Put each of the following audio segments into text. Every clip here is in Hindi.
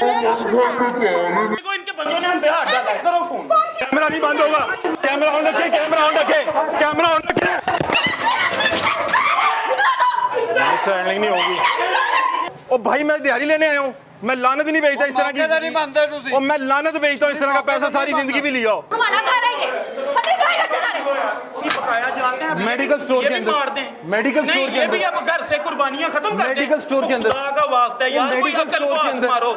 इनके बंदों ने हम पे हाथ डाला है। करो फोन। कैमरा नहीं बंद होगा। कैमरा ऑन रखे, कैमरा ऑन रखे, कैमरा ऑन रखे। हैंडलिंग नहीं होगी। ओ भाई मैं दिहाड़ी लेने आया हूँ, मैं लानत नहीं भेजता इस तरह की। नहीं बनते तुसी। ओ मैं लानत भेजता हूँ इस तरह का पैसा सारी जिंदगी भी लिया हो। हमारा घर है ये, हटे जाए घर से सारे। पकाया जाते हैं मेडिकल स्टोर के अंदर, मार दें। मेडिकल स्टोर के ये अंदर भी अब घर से कुर्बानियां खत्म कर दें। मेडिकल स्टोर के अंदर खुदा का वास्ता है यार, कोई अकल को हाथ मारो।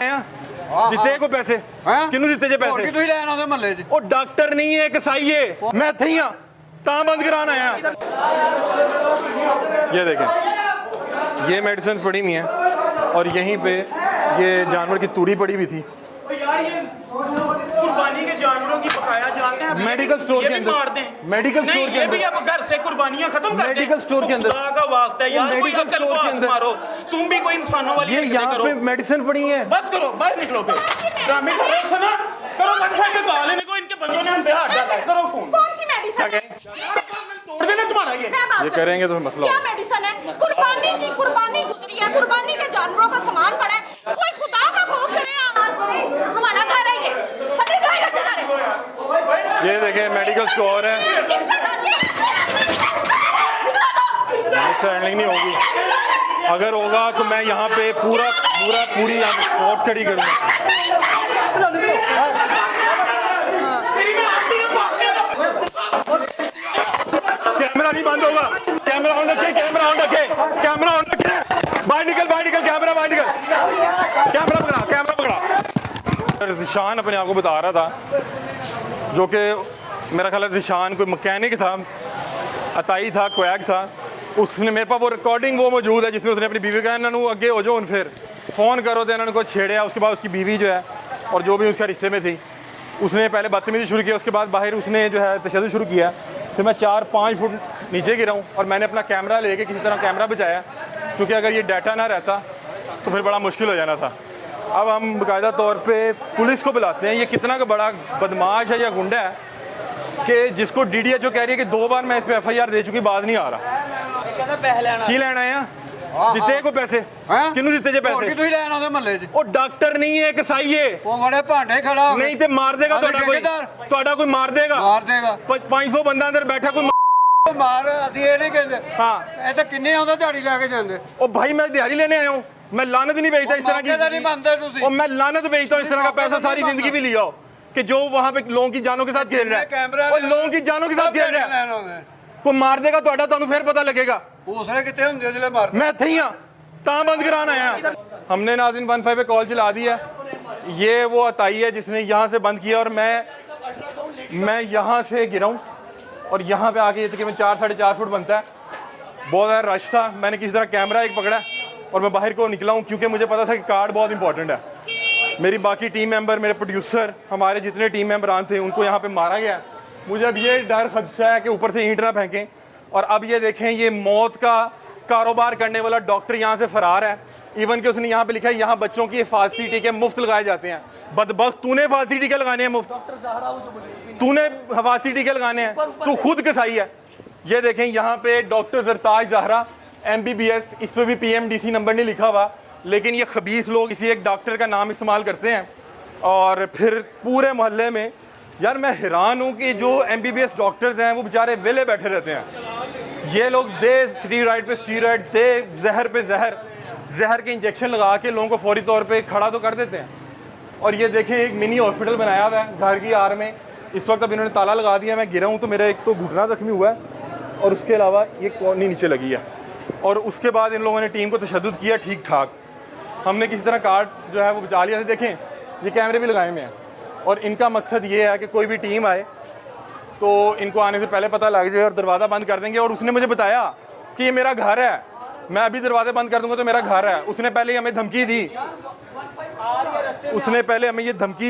ਦਿੱਤੇ ਕੋ ਪੈਸੇ ਕਿਹਨੂੰ ਦਿੱਤੇ ਜੇ ਹੋਰ ਪੈਸੇ ਕੀ ਤੁਸੀਂ ਲੈਣ ਆਉਂਦੇ ਮਹੱਲੇ 'ਚ ਉਹ ਡਾਕਟਰ नहीं है कसाई है, मैं ਇੱਥੇ ही हाँ बंद कराना आया। ये देखें, ये मेडिसिन पड़ी हुई हैं और यहीं पे ये जानवर की तूड़ी पड़ी हुई थी। यार ये कुर्बानी के जानवरों की पकाया जाते हैं। मेडिकल स्टोर के अंदर मार दें। मेडिकल स्टोर के ये भी अंदर अब घर से कुर्बानियां खत्म कर दें। मेडिकल स्टोर के अंदर खुदा का वास्ता है यार, कोई अकल को हाथ मारो। तुम भी कोई इंसानों वाली ये हरकतें यहाँ करो। पे मेडिसिन पड़ी है। बस करो, बाहर निकलो फिर। ड्रामे कर रहे हो सुना? करो बस फाइल कॉल लेने को, इनके बंदों ने हम पे हाथ डाला है। करो फोन। कौन सी मेडिसिन है? तोड़ देना तुम्हारा ये। ये करेंगे तो मसला क्या मेडिसिन है? कुर्बानी गुजरी है, कुर्बानी के जानवरों का सामान पड़ा है। कोई खुदा का खौफ करे। हमारा घर है ये, हटे जाए घर से सारे। ये देखें मेडिकल स्टोर है, हैंडलिंग नहीं होगी। अगर होगा तो मैं यहाँ पे पूरी फोर्स खड़ी करूँगा। कैमरा नहीं बंद होगा। कैमरा ऑन रखे, कैमरा ऑन रखे, कैमरा ऑन रखे। बाहर निकल, कैमरा बाहर निकल। कैमरा पकड़ा। ज़िशान अपने आप को बता रहा था, जो कि मेरा ख्याल है ज़िशान कोई मैकेनिक था, अताई था, क्वैग था। उसने मेरे पास वो रिकॉर्डिंग वो मौजूद है जिसमें उसने अपनी बीवी का इन्होंने अगे हो जाओ फिर फ़ोन करो तो इन्होंने को छेड़िया। उसके बाद उसकी बीवी जो है और जो भी उसका रिश्ते में थी, उसने पहले बदतमीज़ी शुरू किया। उसके बाद बाहर उसने जो है तशद्दुद शुरू किया। फिर मैं 4-5 फुट नीचे गिरा हूँ और मैंने अपना कैमरा लेके किसी तरह कैमरा बचाया, क्योंकि अगर ये डाटा ना रहता तो फिर बड़ा मुश्किल हो जाना था। अब हम बाकायदा तौर पे पुलिस को बुलाते हैं। ये कितना का बड़ा बदमाश है या गुंडा है कि जिसको DDHO कह रही है कि 2 बार मैं इस पर FIR दे चुकी, बात नहीं आ रहा। की लेना है ਦਿੱਤੇ ਕੋ ਪੈਸੇ ਕਿਹਨੂੰ ਦਿੱਤੇ ਜੇ ਹੋਰ ਕੀ ਪੈਸੇ ਤੁਸੀਂ ਲੈਣ ਆਉਂਦੇ ਮਹੱਲੇ 'ਚ ਉਹ ਡਾਕਟਰ ਨਹੀਂ ਹੈ ਕਸਾਈ ਹੈ। ਉਹ ਬੜੇ ਭਾਂਡੇ ਖੜਾ ਹੋ ਨਹੀਂ ਤੇ ਮਾਰ ਦੇਗਾ ਤੁਹਾਡਾ ਕੋਈ ਮਾਰ ਦੇਗਾ। 500 ਬੰਦਾ ਅੰਦਰ ਬੈਠਾ ਕੋਈ ਮਾਰ ਅਸੀਂ ਇਹ ਨਹੀਂ ਕਹਿੰਦੇ। हाँ ਇਹ ਤਾਂ ਕਿੰਨੇ ਆਉਂਦੇ ਦਿਹਾੜੀ ਲੈ ਕੇ ਜਾਂਦੇ। ओ भाई मैं दिहाड़ी लेने आया हूँ, मैं लानत नहीं भेजता इस तरह की। नहीं बनते तुसी। ओ मैं लानत भेजता हूँ इस तरह का पैसा सारी जिंदगी भी लिया हो कि जो वहाँ पे लोगों की जानों के साथ खेल रहा है। और लोगों की जानों के साथ खेल रहा है। कोई मार देगा ਤੁਹਾਡਾ ਤੁਹਾਨੂੰ फिर पता लगेगा। दूसरे कितने होंगे जिले मार मैं थे ही बंद कराना आया। हमने नाज़रीन 15 पे कॉल चला दी है। ये वो अताई है जिसने यहाँ से बंद किया और मैं यहाँ से गिरा हूँ और यहाँ पे आके ये तकरीबन 4-4.5 फुट बनता है। बहुत ज़्यादा रश था। मैंने किसी तरह कैमरा एक पकड़ा और मैं बाहर को निकला हूँ, क्योंकि मुझे पता था कि कार्ड बहुत इंपॉर्टेंट है। मेरी बाकी टीम मेंबर, मेरे प्रोड्यूसर, हमारे जितने टीम मेंबरान थे उनको यहाँ पे मारा गया। मुझे अब ये डर खदशा है कि ऊपर से ईंट ना फेंकें। और अब ये देखें, ये मौत का कारोबार करने वाला डॉक्टर यहाँ से फरार है। इवन कि उसने यहाँ पे लिखा है यहाँ बच्चों की हिफाजती टीके मुफ्त लगाए जाते हैं। बदबख्त, तूने हिफाजती टीके लगाने हैं मुफ्त? तूने हिफाजती टीके लगाने हैं? तू खुद कसाई है। ये देखें यहाँ पे डॉक्टर जरताज ज़हरा MBBS, इस पर भी PMDC नंबर नहीं लिखा हुआ, लेकिन ये खबीस लोग इसी एक डॉक्टर का नाम इस्तेमाल करते हैं। और फिर पूरे मोहल्ले में यार मैं हैरान हूँ कि जो MBBS डॉक्टर्स हैं वो बेचारे वेले बैठे रहते हैं। ये लोग दे स्टीरॉयड पे स्टीरॉयड, दे जहर पे जहर के इंजेक्शन लगा के लोगों को फौरी तौर पे खड़ा तो कर देते हैं। और ये देखें एक मिनी हॉस्पिटल बनाया हुआ है घर की आड़ में। इस वक्त अब इन्होंने ताला लगा दिया। मैं गिरा हूँ तो मेरा एक तो घुटना जख्मी हुआ है और उसके अलावा ये कोहनी नीचे लगी है। और उसके बाद इन लोगों ने टीम को तशद्दुद किया ठीक ठाक। हमने किसी तरह कार्ड जो है वो बचा लिया। देखें ये कैमरे भी लगाए हुए हैं और इनका मकसद ये है कि कोई भी टीम आए तो इनको आने से पहले पता लग जाए और दरवाज़ा बंद कर देंगे। और उसने मुझे बताया कि ये मेरा घर है, मैं अभी दरवाज़े बंद कर दूंगा तो मेरा घर है। उसने पहले हमें धमकी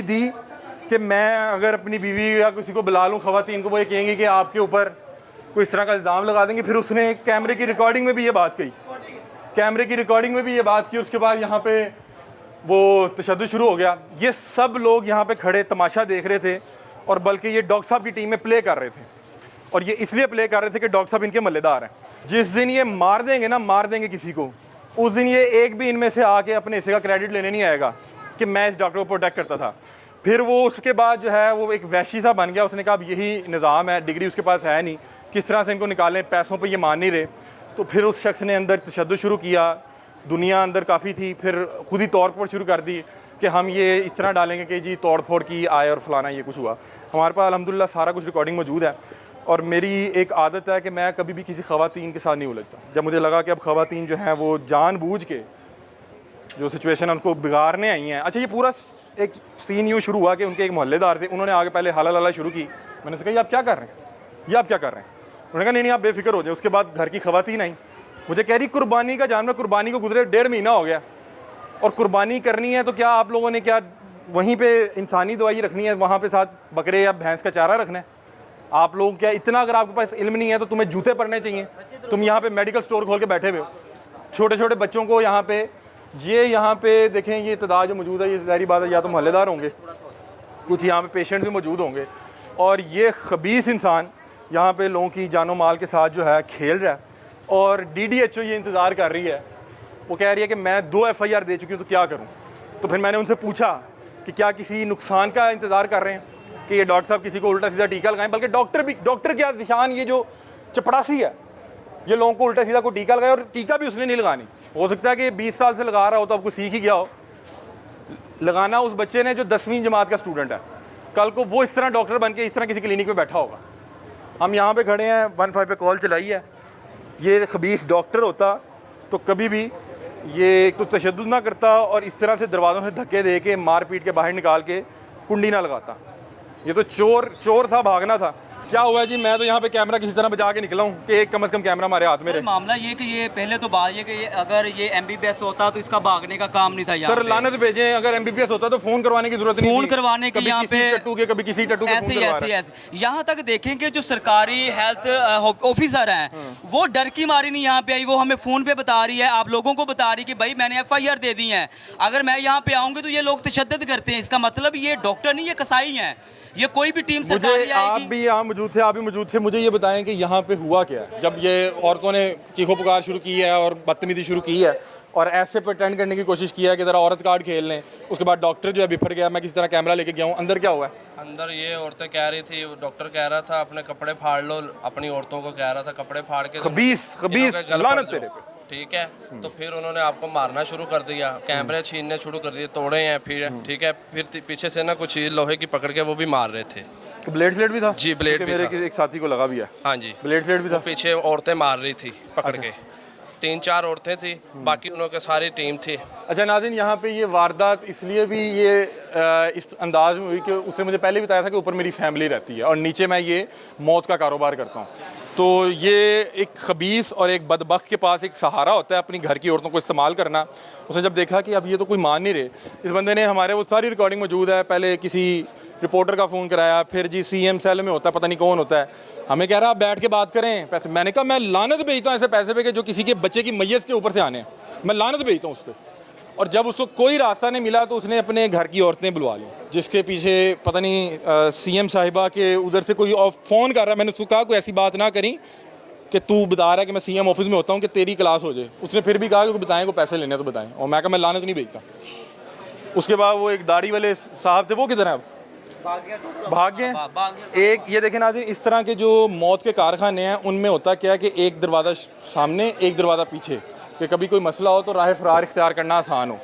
दी कि मैं अगर अपनी बीवी या किसी को बुला लूँ ख़वातीन को, वो ये कहेंगे कि आपके ऊपर कोई इस तरह का इल्ज़ाम लगा देंगे। फिर उसने कैमरे की रिकॉर्डिंग में भी ये बात कही, उसके बाद यहाँ पे वो तशद्दुद शुरू हो गया। ये सब लोग यहाँ पे खड़े तमाशा देख रहे थे और बल्कि ये डॉक्टर साहब की टीम में प्ले कर रहे थे। और ये इसलिए प्ले कर रहे थे कि डॉक्टर साहब इनके मल्लेदार हैं। जिस दिन ये मार देंगे किसी को, उस दिन ये एक भी इनमें से आके अपने हिस्से का क्रेडिट लेने नहीं आएगा। कि मैं इस डॉक्टर को प्रोटेक्ट करता था। फिर वो उसके बाद जो है वो एक वैशी सा बन गया, उसने कहा अब यही निज़ाम है, डिग्री उसके पास है नहीं, किस तरह से इनको निकालें, पैसों पे ये मान नहीं रहे। तो फिर उस शख्स ने अंदर तशद्दुद शुरू किया, दुनिया अंदर काफ़ी थी, फिर खुद ही तौर पर शुरू कर दी कि हम ये इस तरह डालेंगे कि जी तोड़ फोड़ की आए और फलाना ये कुछ हुआ। हमारे पास अल्हम्दुलिल्लाह सारा कुछ रिकॉर्डिंग मौजूद है। और मेरी एक आदत है कि मैं कभी भी किसी ख़वातीन के साथ नहीं उलझता। जब मुझे लगा कि अब ख़वातीन जो हैं वो जानबूझ के जो सिचुएशन है उनको बिगाड़ने आई हैं। अच्छा, ये पूरा एक सीन यूँ शुरू हुआ कि उनके एक मोहल्लेदार थे, उन्होंने आगे पहले हाला लाला शुरू की। मैंने उससे कहा ये आप क्या कर रहे हैं, ये आप क्या कर रहे हैं? उन्होंने कहा नहीं आप बेफिक्र हो जाए। उसके बाद घर की ख़वातीन आई, मुझे कह रही कुर्बानी का जानवर, कुर्बानी को गुजरे 1.5 महीना हो गया और कुर्बानी करनी है तो क्या आप लोगों ने क्या वहीं पे इंसानी दवाई रखनी है, वहाँ पे साथ बकरे या भैंस का चारा रखना है? आप लोग क्या इतना, अगर आपके पास इल्म नहीं है तो तुम्हें जूते पड़ने चाहिए? तुम यहाँ पे मेडिकल स्टोर खोल के बैठे हुए हो, छोटे छोटे बच्चों को यहाँ पे, ये यहाँ पे देखें ये तादाद जो मौजूद है, ये ज़ाहिर बात है या तो मोहल्लेदार होंगे, कुछ यहाँ पे पेशेंट भी मौजूद होंगे, और ये खबीस इंसान यहाँ पे लोगों की जानो माल के साथ जो है खेल रहा है। और DDHO ये इंतज़ार कर रही है, वो कह रही है कि मैं 2 FIR दे चुकी हूँ तो क्या करूँ। तो फिर मैंने उनसे पूछा कि क्या किसी नुकसान का इंतज़ार कर रहे हैं कि ये डॉक्टर साहब किसी को उल्टा सीधा टीका लगाएं? बल्कि डॉक्टर क्या निशान, ये जो चपड़ासी है ये लोगों को उल्टा सीधा को टीका लगाए, और टीका भी उसने नहीं लगानी। हो सकता है कि 20 साल से लगा रहा हो तो आपको सीख ही गया हो लगाना उस बच्चे ने जो 10वीं जमात का स्टूडेंट है, कल को वो इस तरह डॉक्टर बन के इस तरह किसी क्लिनिक में बैठा होगा। हम यहाँ पे खड़े हैं, 15 पे कॉल चलाई है, ये खबीस डॉक्टर होता तो कभी भी ये एक तो तशद्दुद ना करता और इस तरह से दरवाज़ों से धक्के दे के मार पीट के बाहर निकाल के कुंडी ना लगाता। ये तो चोर था, भागना था। क्या हुआ है जी, मैं तो यहाँ पे कैमरा किसी तरह बचा के निकला हूँ कि एक कम से कम कैमरा हमारे हाथ में रहे। मामला ये कि ये पहले तो बात ये कि अगर ये MBBS होता तो इसका भागने का काम नहीं था यहाँ सर पे। लानत भेजें, अगर MBBS होता तो फोन करवाने की जरूरत नहीं थी। फोन करवाने की यहाँ पे टट्टू के, कभी किसी टट्टू के ऐसे यहाँ तक देखें कि जो सरकारी हेल्थ ऑफिसर हैं वो डर की मारी नहीं यहाँ पे आई, वो हमें फोन पे बता रही है, आप लोगों को बता रही कि भाई मैंने FIR दे दी है, अगर मैं यहाँ पे आऊँगी तो ये लोग तशद्दुद करते हैं। इसका मतलब ये डॉक्टर नहीं, ये कसाई हैं। ये कोई भी टीम सरकारी आप आएगी। भी यहाँ मौजूद थे, आप भी मौजूद थे, मुझे ये बताएं कि यहाँ पे हुआ क्या है जब ये औरतों ने चीखो पुकार शुरू की है और बदतमीजी शुरू की है और ऐसे प्रटेंड करने की कोशिश की है कि ज़रा औरत कार्ड खेल लें। उसके बाद डॉक्टर जो है बिफर गया, मैं किसी तरह कैमरा लेके गया हूँ, अंदर क्या हुआ है? अंदर ये औरतें कह रही थी, डॉक्टर कह रहा था अपने कपड़े फाड़ लो, अपनी औरतों को कह रहा था कपड़े फाड़ के खबीस लानत तेरे पे। ठीक है, तो फिर उन्होंने आपको मारना शुरू कर दिया, कैमरे छीनने शुरू कर दिए, तोड़े हैं फिर। ठीक है, फिर पीछे से ना कुछ लोहे की पकड़ के वो भी मार रहे थे। ब्लेड भी था जी, ब्लेड भी मेरे था। एक साथी को लगा भी है। हाँ जी, ब्लेड भी था। पीछे औरतें मार रही थी पकड़ के, 3-4 औरतें थी, बाकी उन्हों के सारी टीम थी। अच्छा नाज़रीन, यहाँ पे ये वारदात इसलिए भी ये इस अंदाज में हुई कि उसने मुझे पहले बताया था कि ऊपर मेरी फैमिली रहती है और नीचे मैं ये मौत का कारोबार करता हूँ। तो ये एक खबीस और एक बदबख्त के पास एक सहारा होता है अपनी घर की औरतों को इस्तेमाल करना। उसने जब देखा कि अब ये तो कोई मान नहीं रहे, इस बंदे ने, हमारे वो सारी रिकॉर्डिंग मौजूद है, पहले किसी रिपोर्टर का फ़ोन कराया, फिर जी CM सेल में होता है, पता नहीं कौन होता है, हमें कह रहा आप बैठ के बात करें पैसे। मैंने कहा मैं लानत भेजता हूँ ऐसे पैसे पे कि जो किसी के बच्चे की मैयत के ऊपर से आने हैं, मैं लानत भेजता हूँ उस पर। और जब उसको कोई रास्ता नहीं मिला तो उसने अपने घर की औरतें बुलवा ली, जिसके पीछे पता नहीं CM साहिबा के उधर से कोई फ़ोन कर रहा है। मैंने उसको कहा कोई ऐसी बात ना करी कि तू बता रहा है कि मैं CM ऑफिस में होता हूँ कि तेरी क्लास हो जाए। उसने फिर भी कहा कि बताएं को पैसे लेने तो बताएं, और मैं कहा मैं लानत नहीं भेजता। उसके बाद वो एक दाढ़ी वाले साहब थे, वो किधर हैं अब? भाग गए। एक ये देखें नाज़रीन, इस तरह के जो मौत के कारखाने हैं उनमें होता क्या है कि एक दरवाज़ा सामने एक दरवाज़ा पीछे, कि कभी कोई मसला हो तो राह फरार इख्तियार करना आसान हो।